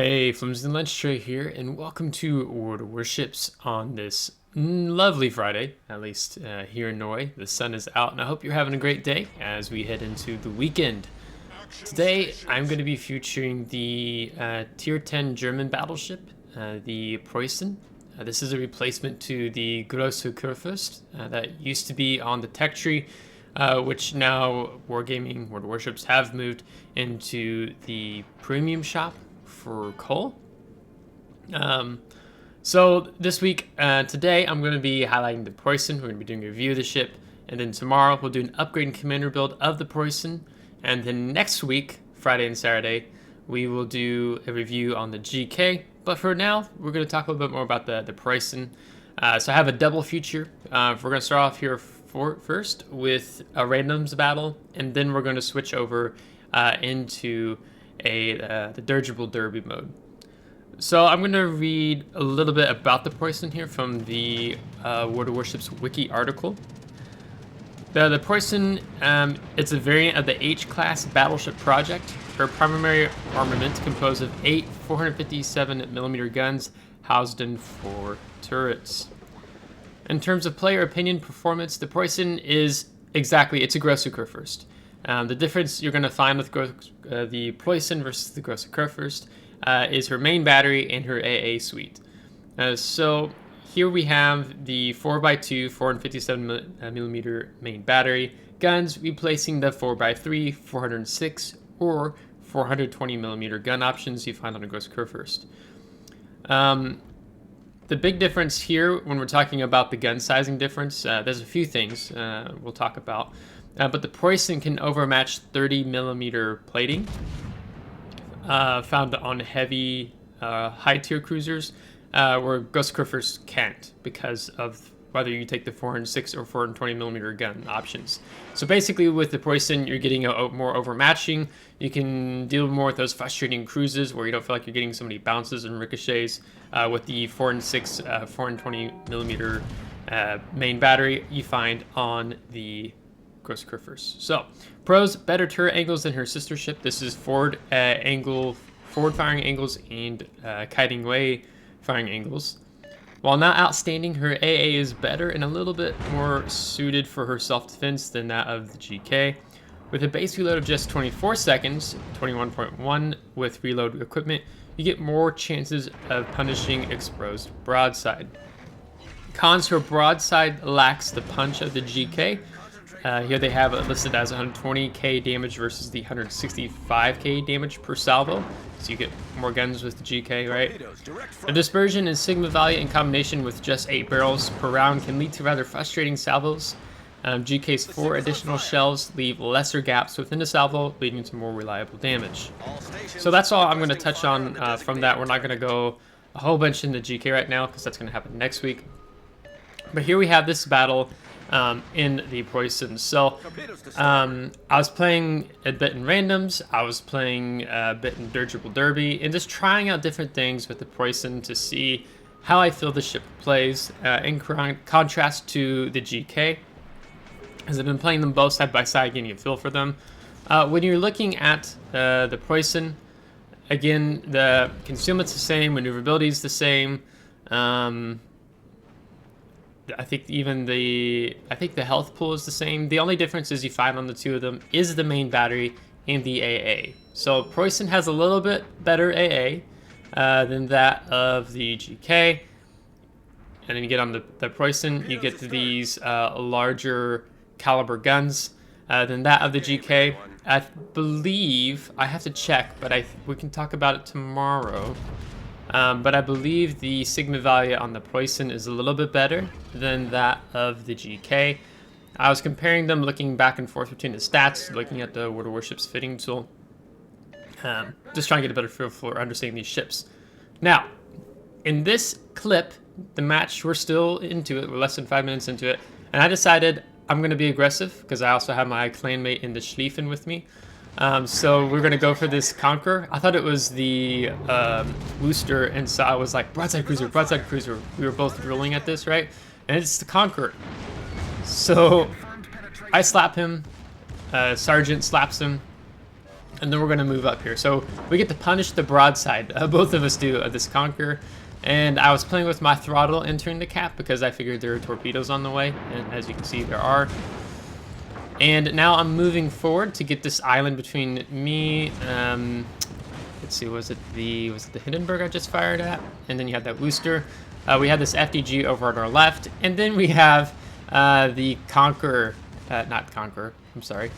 Hey, FlimsyLunchTray here, and welcome to World of Warships on this lovely Friday, at least here in Norway. The sun is out, and I hope you're having a great day as we head into the weekend. Today, I'm going to be featuring the Tier 10 German battleship, the Preussen. This is a replacement to the Grosse Kurfürst that used to be on the tech tree, which now Wargaming, World of Warships, have moved into the premium shop for coal. So this week, today, I'm going to be highlighting the Preussen. We're going to be doing a review of the ship, and then tomorrow we'll do an upgrade and commander build of the Preussen, and then next week, Friday and Saturday, we will do a review on the GK. But for now, we're going to talk a little bit more about the Preussen. So I have a double feature. We're going to start off here first with a randoms battle, and then we're going to switch over into the Dirigible Derby mode. So I'm going to read a little bit about the Preussen here from the World of Warships Wiki article. The Preussen, it's a variant of the H-class battleship project. Her primary armament composed of 8 457mm guns housed in 4 turrets. In terms of player opinion performance, the Preussen is exactly, it's a Grosse Kurfürst. The difference you're going to find with the Preussen versus the Grosse Kurfürst is her main battery and her AA suite. So here we have the 4x2 457mm main battery guns replacing the 4x3 406 or 420mm gun options you find on a Grosse Kurfürst. The big difference here when we're talking about the gun sizing difference, there's a few things we'll talk about. But the Preussen can overmatch 30mm plating found on heavy high-tier cruisers, where Grosse Kurfürst can't because of whether you take the 406 or 420mm gun options. So basically with the Preussen, you're getting a more overmatching. You can deal more with those frustrating cruises where you don't feel like you're getting so many bounces and ricochets. With the 406 420mm main battery you find on the Grosse Kurfürst. So, pros: better turret angles than her sister ship. This is forward firing angles and kiting away firing angles. While not outstanding, her AA is better and a little bit more suited for her self-defense than that of the GK. With a base reload of just 24 seconds, 21.1 with reload equipment, you get more chances of punishing exposed broadside. Cons: her broadside lacks the punch of the GK. Here they have it listed as 120k damage versus the 165k damage per salvo, so you get more guns with the GK, right? The dispersion and sigma value in combination with just 8 barrels per round can lead to rather frustrating salvos. GK's 4 additional shells leave lesser gaps within the salvo, leading to more reliable damage. So that's all I'm going to touch on from that. We're not going to go a whole bunch in the GK right now because that's going to happen next week. But here we have this battle in the Preussen. So I was playing a bit in randoms, I was playing a bit in Dirigible Derby, and just trying out different things with the Preussen to see how I feel the ship plays in contrast to the GK, as I've been playing them both side by side, getting a feel for them. When you're looking at the Preussen, again, the concealment's the same, maneuverability is the same. I think the health pool is the same. The only difference is you find on the two of them is the main battery and the AA. So Preussen has a little bit better AA than that of the GK. And then you get on the Preussen, you get to these larger caliber guns than that of the GK. I believe, I have to check, but we can talk about it tomorrow. But I believe the sigma value on the Preussen is a little bit better than that of the GK. I was comparing them, looking back and forth between the stats, looking at the World of Warships fitting tool. Just trying to get a better feel for understanding these ships. Now, in this clip, the match, we're still into it. We're less than 5 minutes into it. And I decided I'm going to be aggressive because I also have my clanmate in the Schlieffen with me. So we're going to go for this Conqueror. I thought it was the Worcester, and so I was like, broadside cruiser, broadside cruiser. We were both drilling at this, right? And it's the Conqueror. So I slap him. Sergeant slaps him. and then we're going to move up here. So we get to punish the broadside. Both of us do of this Conqueror. And I was playing with my throttle entering the cap because I figured there were torpedoes on the way. And as you can see, there are. And now I'm moving forward to get this island between me. Let's see, was it the Hindenburg I just fired at? And then you have that Worcester. We have this FDG over on our left. And then we have the Conqueror. Not Conqueror, I'm sorry.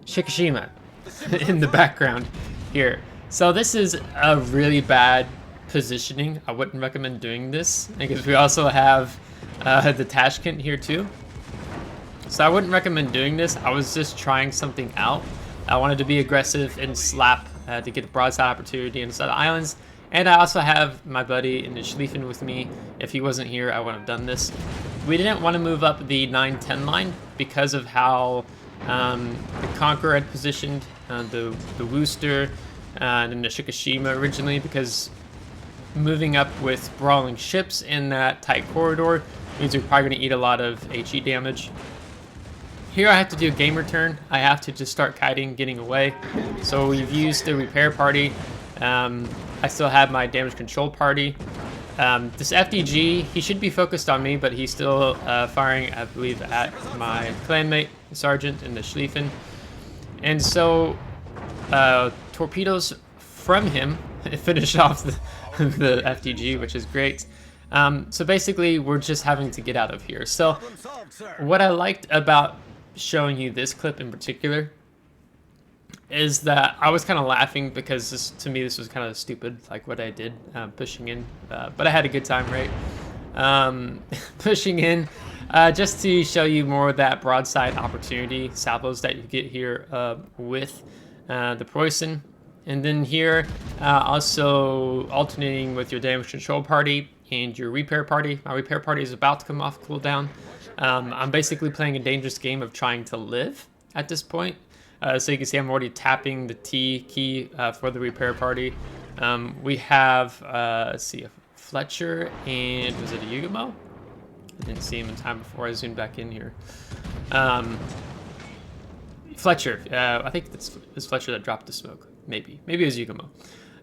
Shikishima in the background here. So this is a really bad positioning. I wouldn't recommend doing this because we also have the Tashkent here too. So I wouldn't recommend doing this. I was just trying something out. I wanted to be aggressive and slap to get a broadside opportunity inside the islands. And I also have my buddy in the Schlieffen with me. If he wasn't here, I wouldn't have done this. We didn't want to move up the 9-10 line because of how the Conqueror had positioned the Worcester and then the Shikishima originally, because moving up with brawling ships in that tight corridor means we're probably going to eat a lot of HE damage. Here I have to do a game return. I have to just start kiting, getting away. So we've used the repair party. I still have my damage control party. This FDG, he should be focused on me, but he's still firing, I believe, at my clanmate, the Sergeant, in the Schlieffen. And so torpedoes from him finish off the FDG, which is great. So basically, we're just having to get out of here. So what I liked about showing you this clip in particular is that I was kind of laughing because to me this was kind of stupid, like what I did, pushing in, but I had a good time, right? Pushing in just to show you more of that broadside opportunity salvos that you get here with the Preussen. And then here also alternating with your damage control party and your repair party. My repair party is about to come off cooldown. I'm basically playing a dangerous game of trying to live at this point. So you can see I'm already tapping the T key for the repair party. We have, let's see, a Fletcher and was it a Yugamo? I didn't see him in time before I zoomed back in here. Fletcher, I think it's Fletcher that dropped the smoke. Maybe it was Yugamo.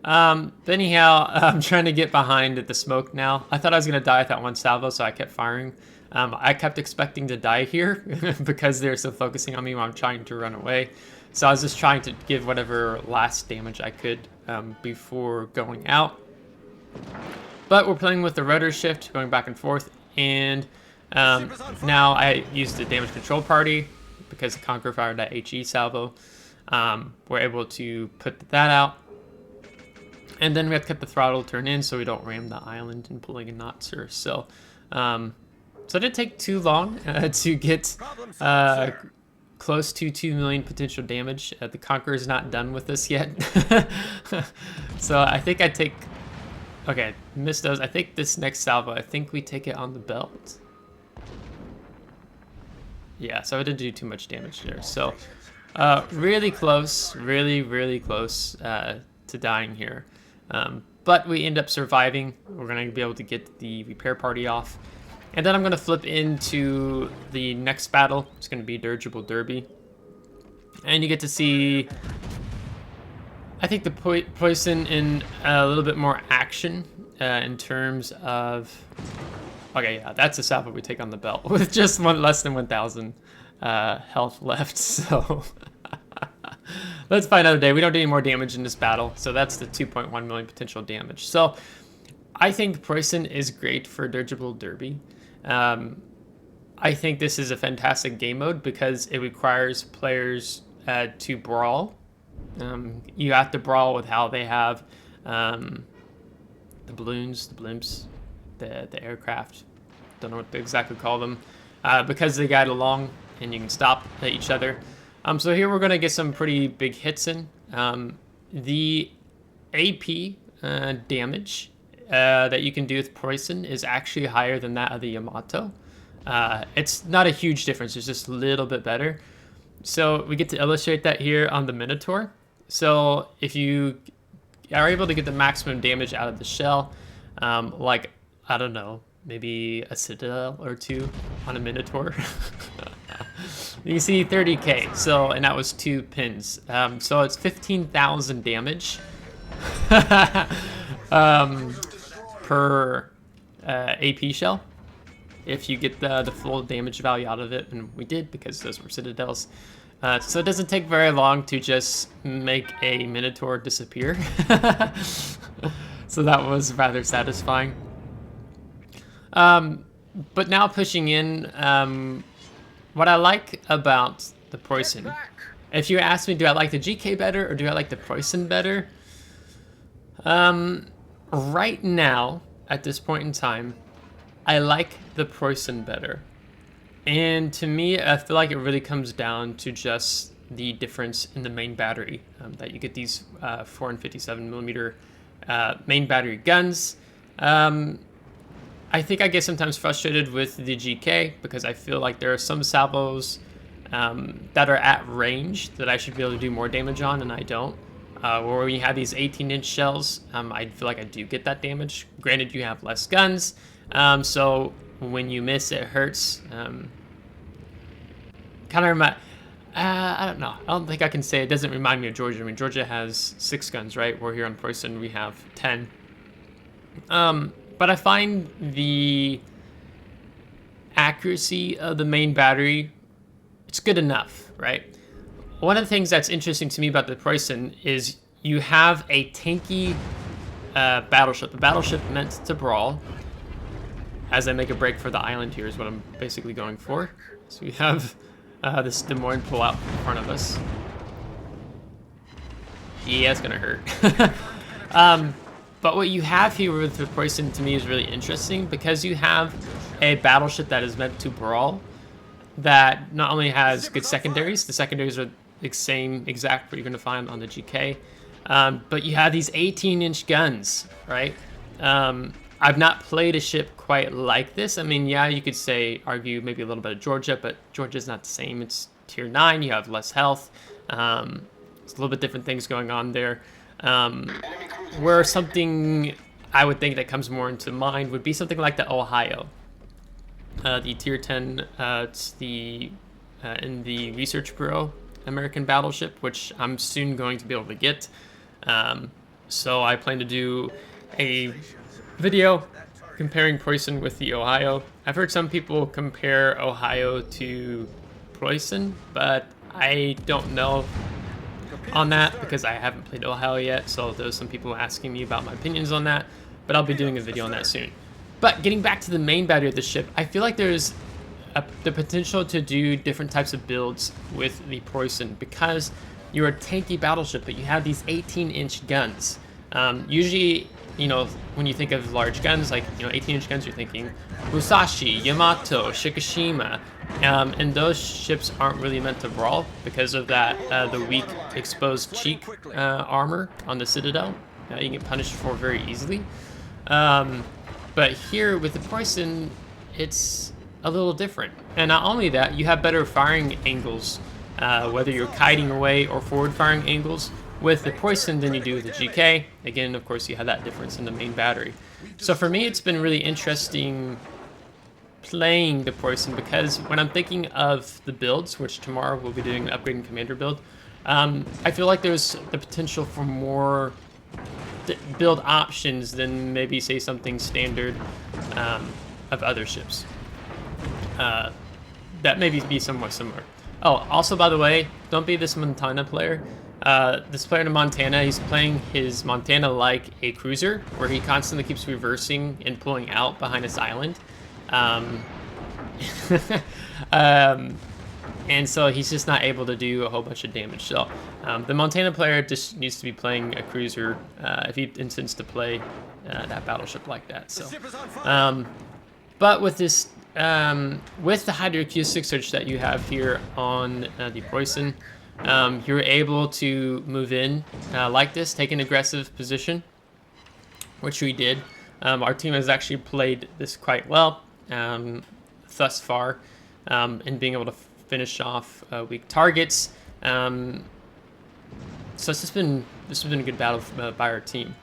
But anyhow, I'm trying to get behind the smoke now. I thought I was going to die at that one salvo, so I kept firing. I kept expecting to die here because they're still focusing on me while I'm trying to run away. So I was just trying to give whatever last damage I could before going out. But we're playing with the rotor shift, going back and forth. And now I used the damage control party because the Conqueror fired that HE salvo. We're able to put that out. And then we have to keep the throttle turned in so we don't ram the island and pulling a Notzer. So it didn't take too long to get close to 2 million potential damage. The Conqueror is not done with this yet. So I think I take... Okay, missed those. I think this next salvo, I think we take it on the belt. Yeah, so I didn't do too much damage there. So really close, really close to dying here. But we end up surviving. We're going to be able to get the repair party off. And then I'm going to flip into the next battle. It's going to be Dirigible Derby. And you get to see, I think, the Preussen in a little bit more action in terms of... Okay, yeah, that's a salvo we take on the belt with just less than 1,000 health left. So let's find another day. We don't do any more damage in this battle. So that's the 2.1 million potential damage. So I think Preussen is great for Dirigible Derby. I think this is a fantastic game mode because it requires players to brawl. You have to brawl with how they have the balloons, the blimps, the aircraft. Don't know what to exactly call them. Because they guide along and you can stop at each other. So here we're going to get some pretty big hits in. The AP damage that you can do with Preussen is actually higher than that of the Yamato. It's not a huge difference, it's just a little bit better. So we get to illustrate that here on the Minotaur. So if you are able to get the maximum damage out of the shell, like, I don't know, maybe a Citadel or two on a Minotaur. You see 30k, so, and that was 2 pins. So it's 15,000 damage per AP shell, if you get the full damage value out of it, and we did because those were citadels. So it doesn't take very long to just make a Minotaur disappear. So that was rather satisfying. But now pushing in, what I like about the Preussen, if you ask me, do I like the GK better or do I like the Preussen better? Right now, at this point in time, I like the Preussen better. And to me, I feel like it really comes down to just the difference in the main battery, that you get these 457mm main battery guns. I think I get sometimes frustrated with the GK because I feel like there are some salvos that are at range that I should be able to do more damage on, and I don't. Where when you have these 18-inch shells, I feel like I do get that damage. Granted, you have less guns, so when you miss, it hurts. Kind of remind... I don't know. I don't think I can say it doesn't remind me of Georgia. I mean, Georgia has 6 guns, right? Where here on Preussen we have 10. But I find the accuracy of the main battery, it's good enough, right? One of the things that's interesting to me about the Preussen is you have a tanky battleship. The battleship meant to brawl. As I make a break for the island here is what I'm basically going for. So we have this Des Moines pull out in front of us. Yeah, it's gonna hurt. But what you have here with the Preussen to me is really interesting because you have a battleship that is meant to brawl that not only has good secondaries, the secondaries are the same exact what you're going to find on the GK, but you have these 18-inch guns, right? I've not played a ship quite like this. I mean, yeah, you could argue maybe a little bit of Georgia, but Georgia's not the same. It's tier 9, you have less health. It's a little bit different things going on there. Where something I would think that comes more into mind would be something like the Ohio. The tier 10, it's the in the Research Bureau American Battleship, which I'm soon going to be able to get. So I plan to do a video comparing Preussen with the Ohio. I've heard some people compare Ohio to Preussen, but I don't know on that because I haven't played Ohio yet, so there's some people asking me about my opinions on that, but I'll be doing a video on that soon. But getting back to the main battery of the ship, I feel like there's the potential to do different types of builds with the Preussen because you're a tanky battleship, but you have these 18-inch guns. Usually, you know, when you think of large guns, like, you know, 18-inch guns, you're thinking Musashi, Yamato, Shikishima, and those ships aren't really meant to brawl because of that, the weak exposed cheek armor on the Citadel. You can get punished for very easily. But here with the Preussen, it's a little different. And not only that, you have better firing angles, whether you're kiting away or forward firing angles with the Preussen than you do with the GK. Again, of course, you have that difference in the main battery. So for me, it's been really interesting playing the Preussen because when I'm thinking of the builds, which tomorrow we'll be doing an upgrading commander build, I feel like there's the potential for more build options than maybe say something standard of other ships. That maybe be somewhat similar. Oh, also, by the way, don't be this Montana player. This player in Montana, he's playing his Montana like a cruiser, where he constantly keeps reversing and pulling out behind his island. And so he's just not able to do a whole bunch of damage. So the Montana player just needs to be playing a cruiser if he intends to play that battleship like that. So, but with this, with the hydroacoustic search that you have here on the Preussen, you're able to move in like this, take an aggressive position, which we did. Our team has actually played this quite well thus far, in being able to finish off weak targets. So this has been a good battle by our team.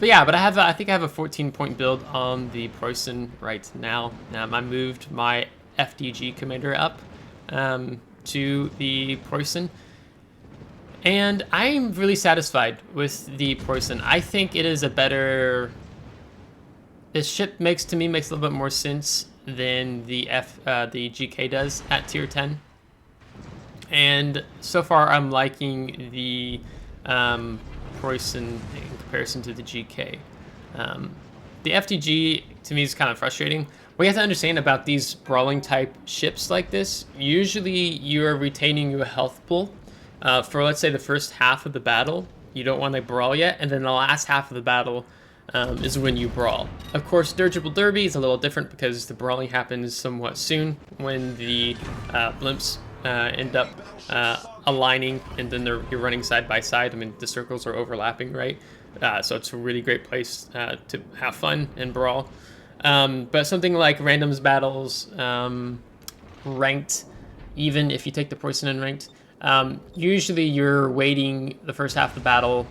But yeah, I think I have a 14-point build on the Preussen right now. I moved my FDG commander up to the Preussen. And I'm really satisfied with the Preussen. I think it is a better... This ship makes a little bit more sense than the GK does at tier 10. And so far I'm liking the Preussen in comparison to the GK. The FDG to me is kind of frustrating. What you have to understand about these brawling type ships like this, usually you're retaining your health pool for, let's say, the first half of the battle. You don't want to brawl yet, and then the last half of the battle is when you brawl. Of course, Dirigible Derby is a little different because the brawling happens somewhat soon when the blimps end up aligning, and then you're running side by side. I mean, the circles are overlapping, right? So it's a really great place to have fun and brawl. But something like randoms battles, ranked, even if you take the Preussen in ranked, usually you're waiting the first half of the battle,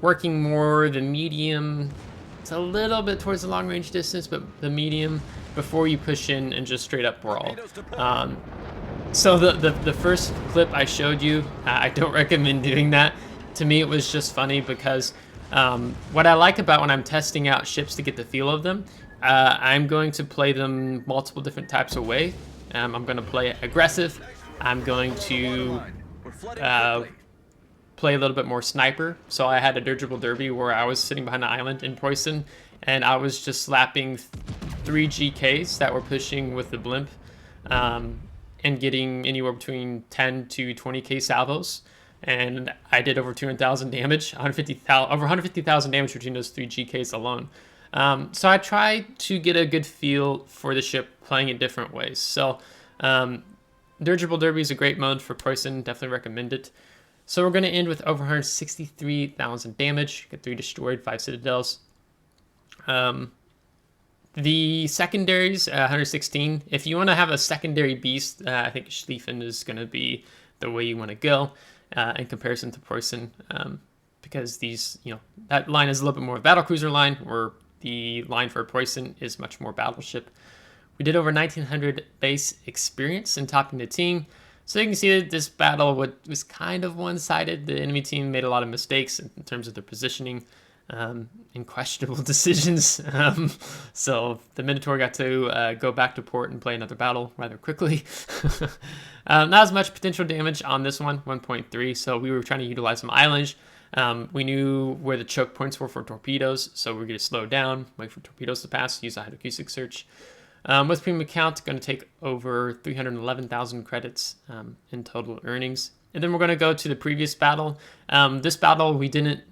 working more the medium. It's a little bit towards the long range distance, but the medium before you push in and just straight up brawl. So the first clip I showed you, I don't recommend doing that. To me, it was just funny because what I like about when I'm testing out ships to get the feel of them, I'm going to play them multiple different types of way. I'm going to play aggressive. I'm going to play a little bit more sniper. So I had a Dirigible Derby where I was sitting behind an island in Preussen, and I was just slapping 3 GKs that were pushing with the blimp, and getting anywhere between 10 to 20k salvos. And I did over 200,000 damage, over 150,000 damage between those 3 GKs alone. So I tried to get a good feel for the ship playing in different ways. So Dirigible Derby is a great mode for Preussen, definitely recommend it. So we're going to end with over 163,000 damage, get 3 destroyed, 5 citadels. The secondaries, 116. If you want to have a secondary beast, I think Schlieffen is going to be the way you want to go in comparison to Preussen, because these, that line is a little bit more battlecruiser line, where the line for Preussen is much more battleship. We did over 1900 base experience in topping the team. So you can see that this battle was kind of one-sided. The enemy team made a lot of mistakes in terms of their positioning and questionable decisions. So the Minotaur got to go back to port and play another battle rather quickly. Not as much potential damage on this one, 1.3. So we were trying to utilize some islands. We knew where the choke points were for torpedoes, so we're going to slow down, wait for torpedoes to pass, use a hydroacoustic search. With premium account, going to take over 311,000 credits in total earnings. And then we're going to go to the previous battle. This battle, we didn't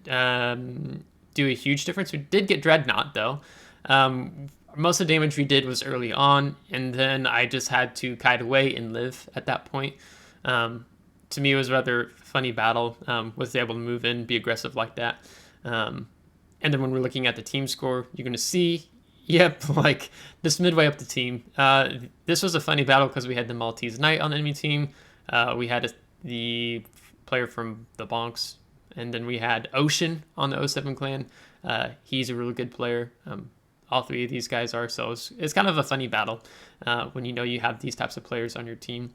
do a huge difference. We did get Dreadnought, though. Most of the damage we did was early on, and then I just had to kite away and live at that point. To me, it was a rather funny battle. Was able to move in, be aggressive like that. And then when we're looking at the team score, you're going to see, yep, like just midway up the team. This was a funny battle because we had the Maltese Knight on the enemy team. We had the player from the Bonks, and then we had Ocean on the 07 clan. He's a really good player. All 3 of these guys are, so it's kind of a funny battle when you have these types of players on your team.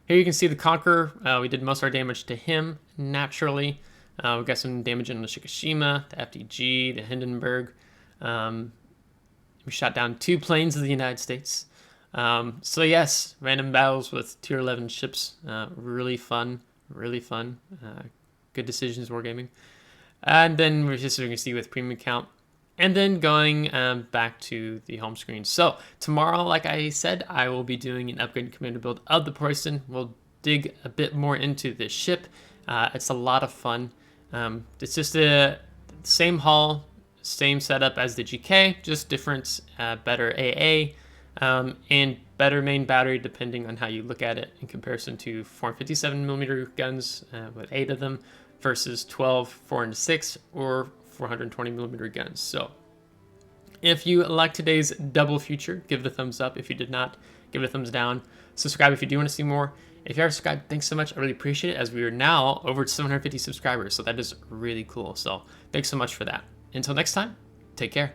Here you can see the Conqueror. We did most of our damage to him naturally. We got some damage in the Shikishima, the FDG, the Hindenburg. We shot down 2 planes of the United States. So yes, random battles with tier 11 ships. Really fun, really fun. Good decisions, wargaming. And then we're just going to see with premium account. And then going back to the home screen. So tomorrow, like I said, I will be doing an upgraded commander build of the Preussen. We'll dig a bit more into this ship. It's a lot of fun. It's just the same hull, same setup as the GK, just different, better AA, and better main battery depending on how you look at it in comparison to 457mm guns with 8 of them versus 12 406 or 420mm guns. So if you like today's double feature, give it a thumbs up. If you did not, give it a thumbs down. Subscribe if you do want to see more. If you are subscribed, thanks so much. I really appreciate it, as we are now over 750 subscribers. So that is really cool. So thanks so much for that. Until next time, take care.